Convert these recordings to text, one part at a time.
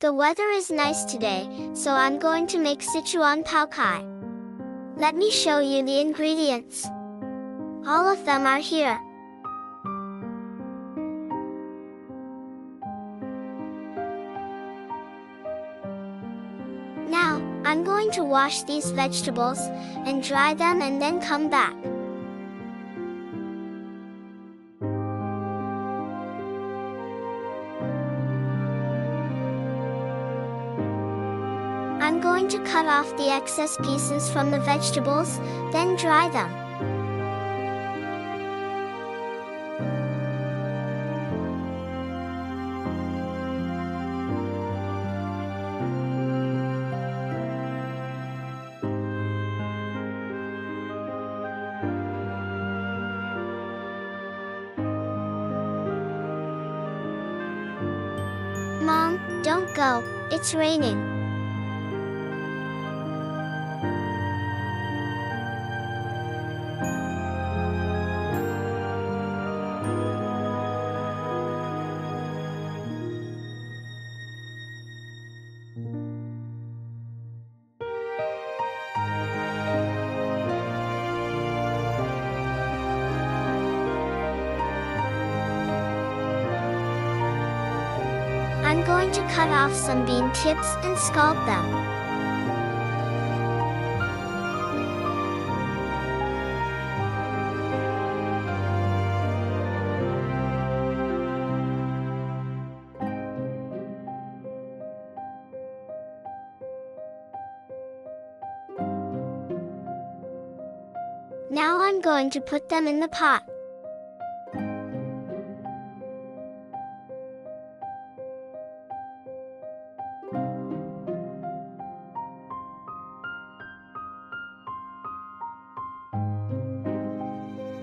The weather is nice today, so I'm going to make Sichuan pao kai. Let me show you the ingredients. All of them are here. Now, I'm going to wash these vegetables, and dry them and then come back. I'm going to cut off the excess pieces from the vegetables, then dry them. Mom, don't go, it's raining. I'm going to cut off some bean tips and scald them. Now I'm going to put them in the pot.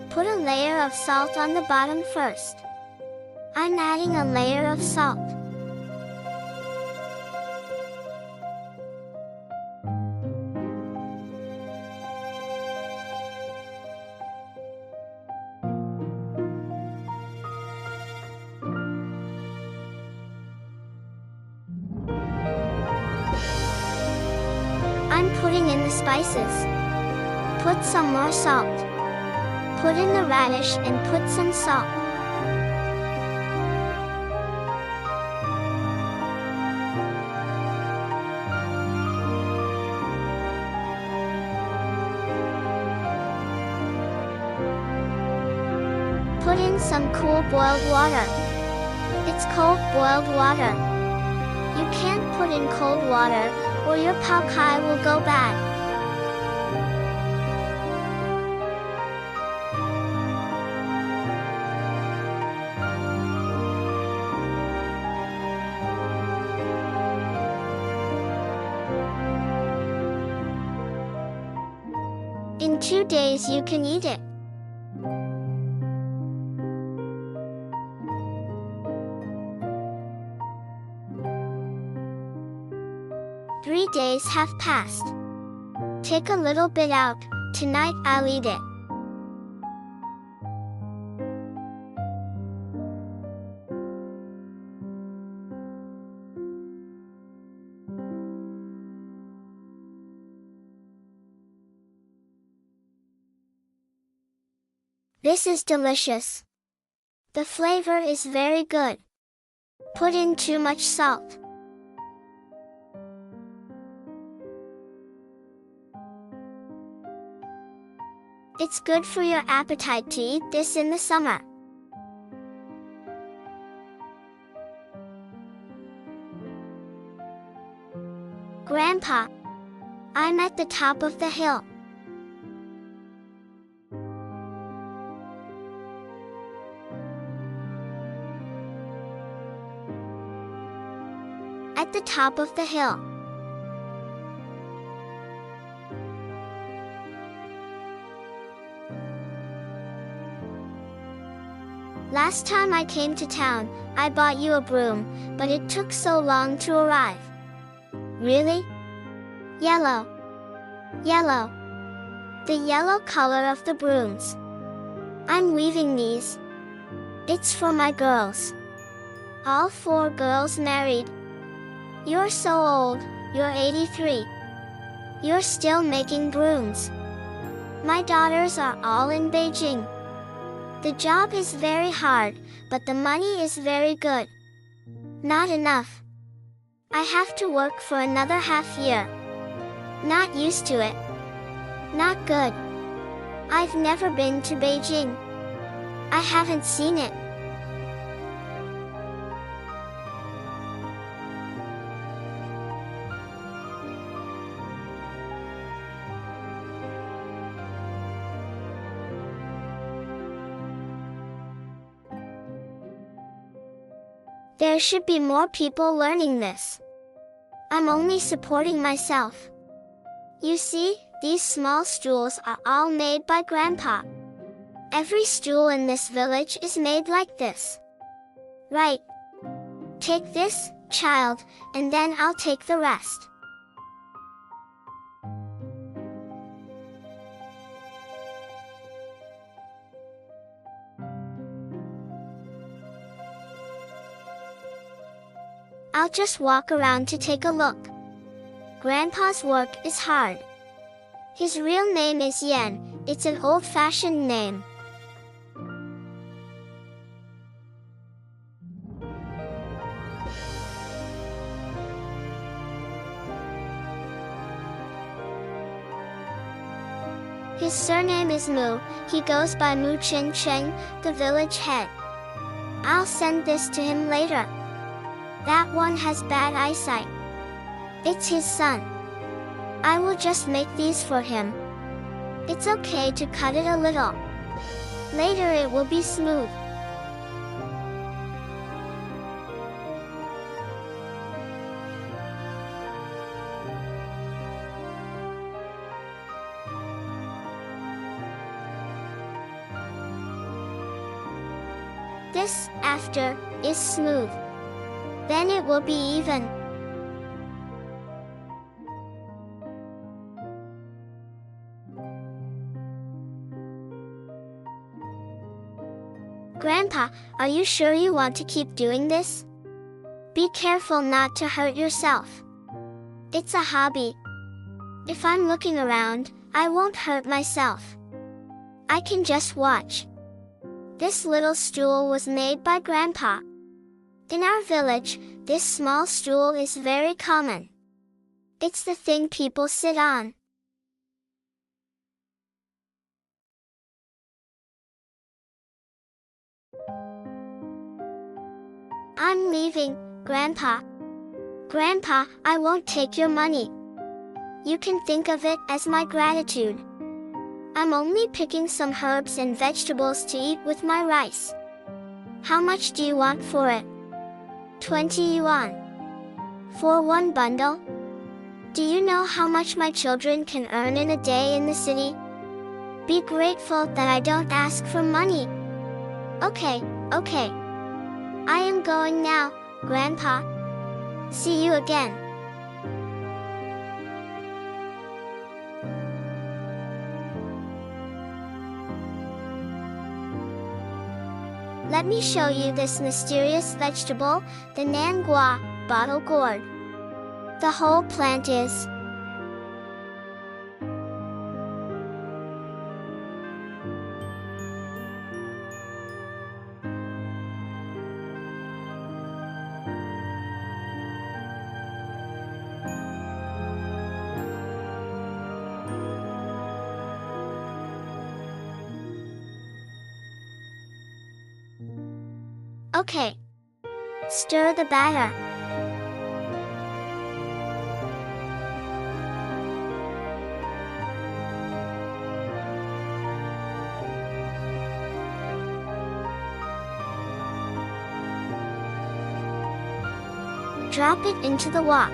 Put a layer of salt on the bottom first. I'm adding a layer of salt. I'm putting in the spices. Put some more salt. Put in the radish and put some salt. Put in some cool boiled water. It's cold boiled water. You can't put in cold water, or your pao kai will go bad. In 2 days you can eat it. Three days have passed. Take a little bit out. Tonight I'll eat it. This is delicious. The flavor is very good. Put in too much salt. It's good for your appetite to eat this in the summer. Grandpa, I'm at the top of the hill. At the top of the hill. Last time I came to town, I bought you a broom, but it took so long to arrive. Really? Yellow. Yellow. The yellow color of the brooms. I'm weaving these. It's for my girls. All 4 girls married. You're so old, you're 83. You're still making brooms. My daughters are all in Beijing. The job is very hard, but the money is very good. Not enough. I have to work for another half year. Not used to it. Not good. I've never been to Beijing. I haven't seen it. There should be more people learning this. I'm only supporting myself. You see, these small stools are all made by Grandpa. Every stool in this village is made like this. Right. Take this, child, and then I'll take the rest. I'll just walk around to take a look. Grandpa's work is hard. His real name is Yen. It's an old-fashioned name. His surname is Mu. He goes by Mu Chin Cheng, the village head. I'll send this to him later. That one has bad eyesight. It's his son. I will just make these for him. It's okay to cut it a little. Later it will be smooth. This, after, is smooth. Then it will be even. Grandpa, are you sure you want to keep doing this? Be careful not to hurt yourself. It's a hobby. If I'm looking around, I won't hurt myself. I can just watch. This little stool was made by Grandpa. In our village, this small stool is very common. It's the thing people sit on. I'm leaving, Grandpa. Grandpa, I won't take your money. You can think of it as my gratitude. I'm only picking some herbs and vegetables to eat with my rice. How much do you want for it? 20 yuan. For one bundle? Do you know how much my children can earn in a day in the city? Be grateful that I don't ask for money. Okay, okay. I am going now, Grandpa. See you again. Let me show you this mysterious vegetable, the nangua, bottle gourd. The whole plant is okay. Stir the batter. Drop it into the wok.